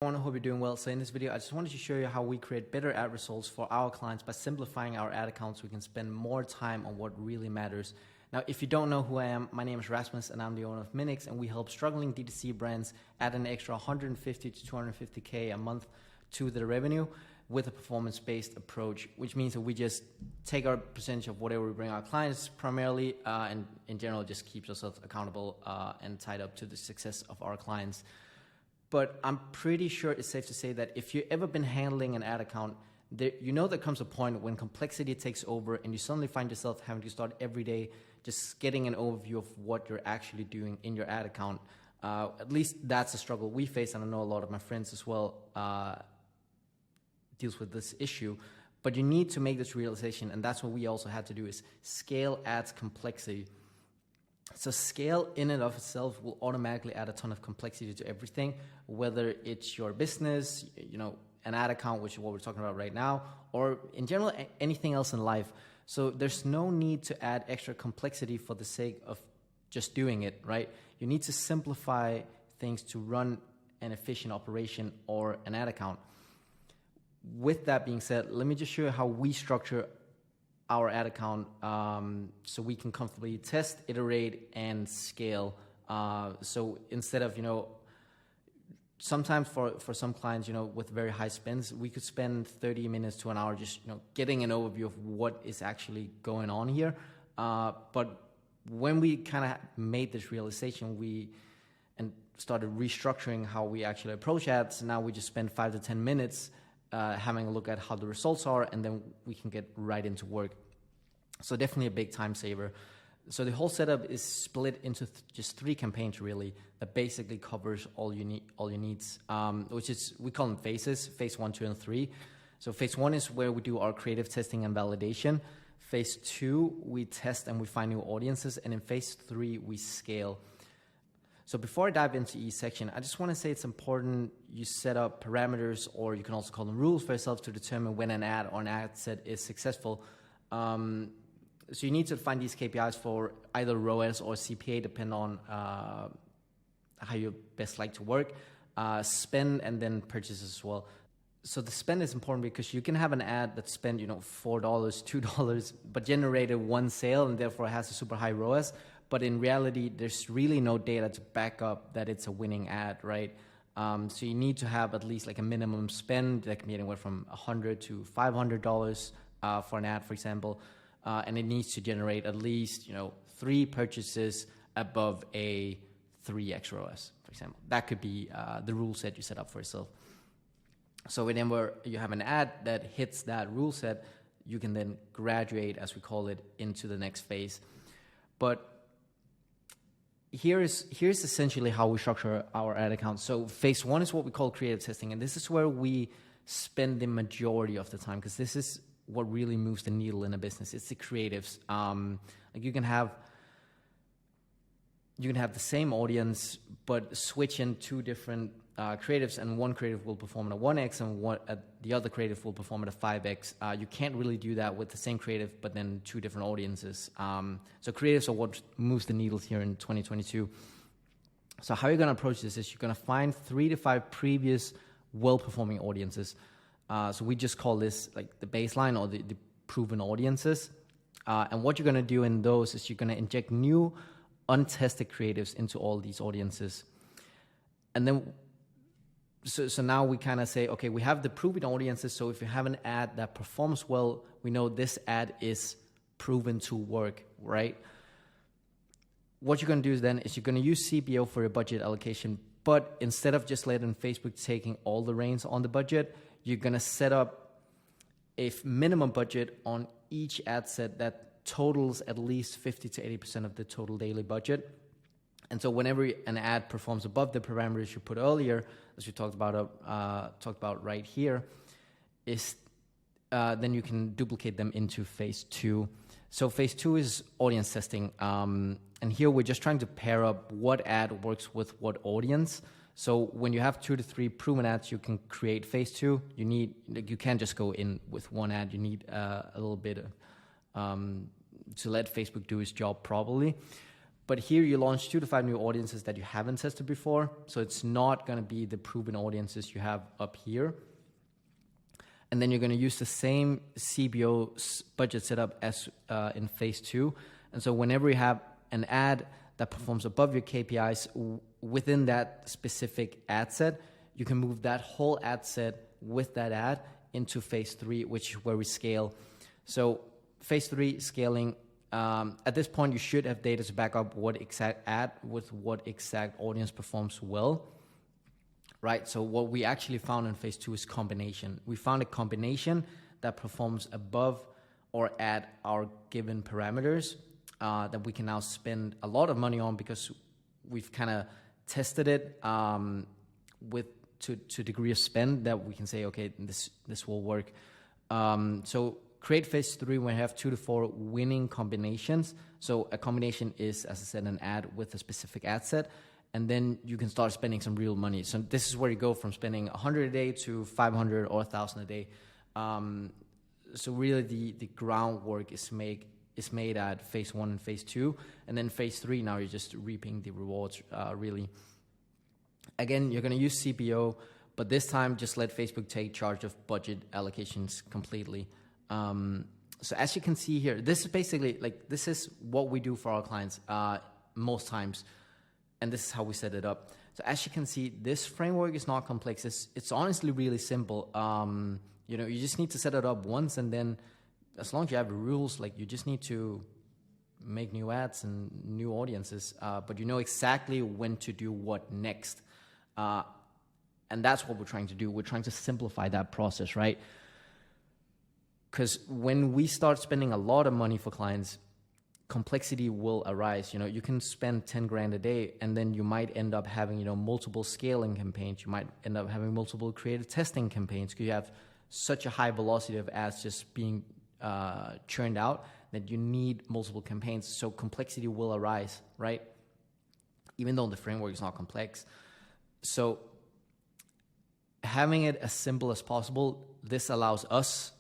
I hope you're doing well. So in this video, I just wanted to show you how we create better ad results for our clients by simplifying our ad accounts so we can spend more time on what really matters. Now, if you don't know who I am, my name is Rasmus and I'm the owner of Minix, and we help struggling D2C brands add an extra 150 to 250K a month to their revenue with a performance-based approach, which means that we just take our percentage of whatever we bring our clients primarily, and in general just keeps ourselves accountable and tied up to the success of our clients. But I'm pretty sure it's safe to say that if you've ever been handling an ad account, there comes a point when complexity takes over and you suddenly find yourself having to start every day just getting an overview of what you're actually doing in your ad account. At least that's a struggle we face, and I know a lot of my friends as well deals with this issue. But you need to make this realization, and that's what we also had to do, is scale ads complexity. So scale in and of itself will automatically add a ton of complexity to everything, whether it's your business, an ad account, which is what we're talking about right now, or in general, anything else in life. So there's no need to add extra complexity for the sake of just doing it, right? You need to simplify things to run an efficient operation or an ad account. With that being said, let me just show you how we structure our ad account so we can comfortably test, iterate, and scale. So instead of, sometimes for some clients, with very high spends, we could spend 30 minutes to an hour just, getting an overview of what is actually going on here. But when we kind of made this realization, and started restructuring how we actually approach ads, now we just spend 5 to 10 minutes having a look at how the results are, and then we can get right into work. So definitely a big time saver. So the whole setup is split into just 3 campaigns really that basically covers all your needs, which is, we call them phases, phase 1, 2, and 3. So phase 1 is where we do our creative testing and validation. Phase 2, we test and we find new audiences. And in phase 3, we scale. So before I dive into each section, I just want to say it's important you set up parameters, or you can also call them rules, for yourself to determine when an ad or an ad set is successful. So you need to find these KPIs for either ROAS or CPA, depending on how you best like to work, spend, and then purchases as well. So the spend is important because you can have an ad that spent $4, $2, but generated 1 sale and therefore has a super high ROAS. But in reality, there's really no data to back up that it's a winning ad, right? So you need to have at least like a minimum spend that can be anywhere from $100 to $500 for an ad, for example. And it needs to generate at least 3 purchases above a 3x ROAS, for example. That could be the rule set you set up for yourself. So whenever you have an ad that hits that rule set, you can then graduate, as we call it, into the next phase. But here's essentially how we structure our ad account. So phase 1 is what we call creative testing, and this is where we spend the majority of the time, because this is what really moves the needle in a business. It's the creatives. Like you can have the same audience, but switch in 2 different creatives, and one creative will perform at a 1x and the other creative will perform at a 5x. You can't really do that with the same creative, but then 2 different audiences. So creatives are what moves the needle here in 2022. So how you're going to approach this is you're going to find 3 to 5 previous well-performing audiences. So we just call this like the baseline, or the proven audiences. And what you're going to do in those is you're going to inject new untested creatives into all these audiences. And then so now we kind of say, okay, we have the proven audiences. So if you have an ad that performs well, we know this ad is proven to work, right? What you're going to do then is you're going to use CPO for your budget allocation, but instead of just letting Facebook taking all the reins on the budget, you're going to set up a minimum budget on each ad set that totals at least 50 to 80% of the total daily budget. And so whenever an ad performs above the parameters you put earlier, as we talked about right here, is then you can duplicate them into phase 2. So phase 2 is audience testing. And here we're just trying to pair up what ad works with what audience. So when you have 2 to 3 proven ads, you can create phase 2. You can't just go in with one ad. You need a little bit to let Facebook do its job properly. But here you launch 2 to 5 new audiences that you haven't tested before. So it's not going to be the proven audiences you have up here. And then you're going to use the same CBO budget setup as in phase 2. And so whenever you have an ad that performs above your KPIs within that specific ad set, you can move that whole ad set with that ad into phase 3, which is where we scale. So phase 3 scaling, at this point, you should have data to back up what exact ad with what exact audience performs well. Right, so what we actually found in phase 2 is combination. We found a combination that performs above or at our given parameters that we can now spend a lot of money on because we've kind of tested it with to degree of spend that we can say, okay, this will work. So create phase 3 when you have 2 to 4 winning combinations. So a combination is, as I said, an ad with a specific ad set. And then you can start spending some real money. So this is where you go from spending 100 a day to 500 or 1,000 a day. So really the groundwork is made at phase 1 and phase 2. And then phase 3, now you're just reaping the rewards, really. Again, you're going to use CPO, but this time just let Facebook take charge of budget allocations completely. So as you can see here, this is basically, like, this is what we do for our clients most times. And this is how we set it up. So as you can see, this framework is not complex. It's honestly really simple. You just need to set it up once, and then as long as you have the rules, like, you just need to make new ads and new audiences, but you know exactly when to do what next. And that's what we're trying to do. We're trying to simplify that process, right? Because when we start spending a lot of money for clients, complexity will arise. You can spend 10 grand a day, and then you might end up having, multiple scaling campaigns. You might end up having multiple creative testing campaigns because you have such a high velocity of ads just being churned out that you need multiple campaigns. So complexity will arise, right? Even though the framework is not complex. So having it as simple as possible, this allows us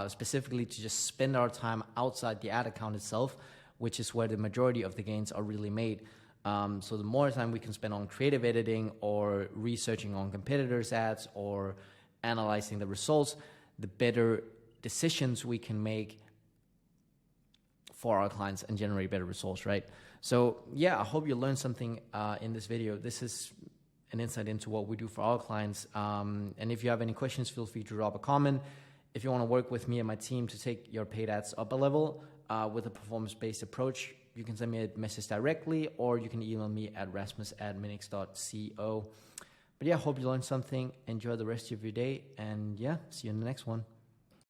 specifically to just spend our time outside the ad account itself, which is where the majority of the gains are really made. So the more time we can spend on creative editing or researching on competitors' ads or analyzing the results, the better decisions we can make for our clients and generate better results, right? So yeah, I hope you learned something in this video. This is an insight into what we do for our clients. And if you have any questions, feel free to drop a comment. If you want to work with me and my team to take your paid ads up a level with a performance-based approach, you can send me a message directly, or you can email me at rasmus@minix.co. But yeah, hope you learned something. Enjoy the rest of your day, and yeah, see you in the next one.